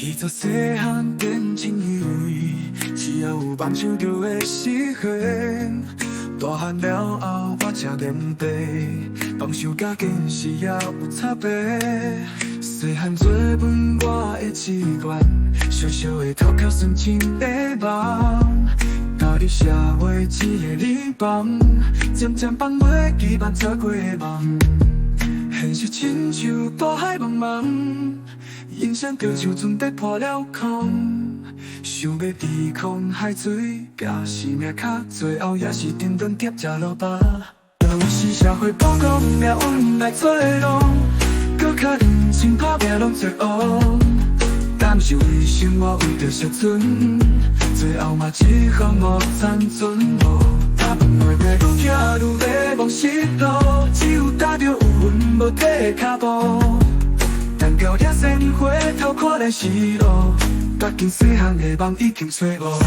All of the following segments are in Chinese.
去做细汉变情侣，只要有梦想就会实现。大汉了后，我才明白，梦想甲现实也有差别。细汉做本我的志愿，小小的头壳算真的梦。踏入社会一个礼棒，渐渐放袂记万做过的梦。现实亲像大海茫茫，人生就像船底破了空。想要抵抗海水，拼死命卡，最后也是沉沦跌食落巴。当时社会报告命运来作弄，搁较认真打拼拢做恶。但是为生活为着生存，最后嘛只好无残存无。打饭袂袂愈行愈迷茫失落，只有踏着有云无底的脚步。但到遐先回头看来是路，踏进细汉的梦已经找无。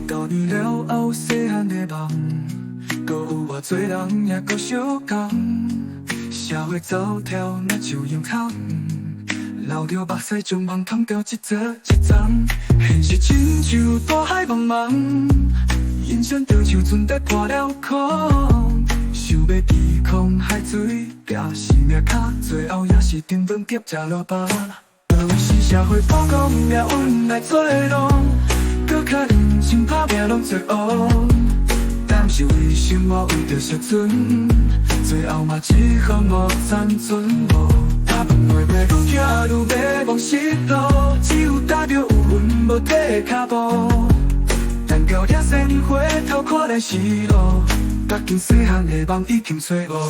到年了后，细汉的梦，搁有偌多人也搁相共。社会走跳，若像羊口。流着目屎，将梦捅掉一座一丛。现实亲像大海茫茫，人生就像船底破了空。想要抵抗海水，拼死命卡，最后也是沉沦跌食落巴。当时社会报告命运来作弄，搁较认真打拼拢做恶。但是为生活为着生存，最后嘛只好无残存无。打饭袂袂愈行愈迷茫失落，只有踏着有云无底的脚步。但到遐先回头看来是路，踏进细汉的梦已经找无。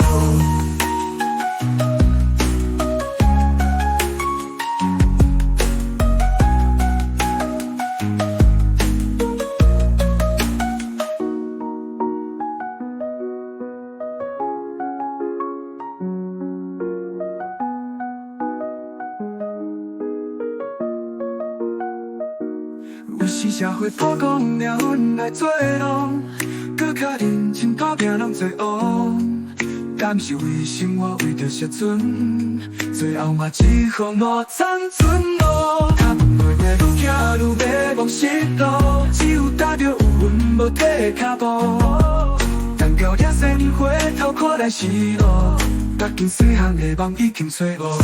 有时社会报告命运来作弄，搁较认真打拼拢做恶。但是为生活为着生存，最后嘛只好无残存无。打饭袂袂愈行愈迷茫失落，只有踏着有云无底的脚步。但到遐先回头看来是路，踏进细汉的梦已经找无。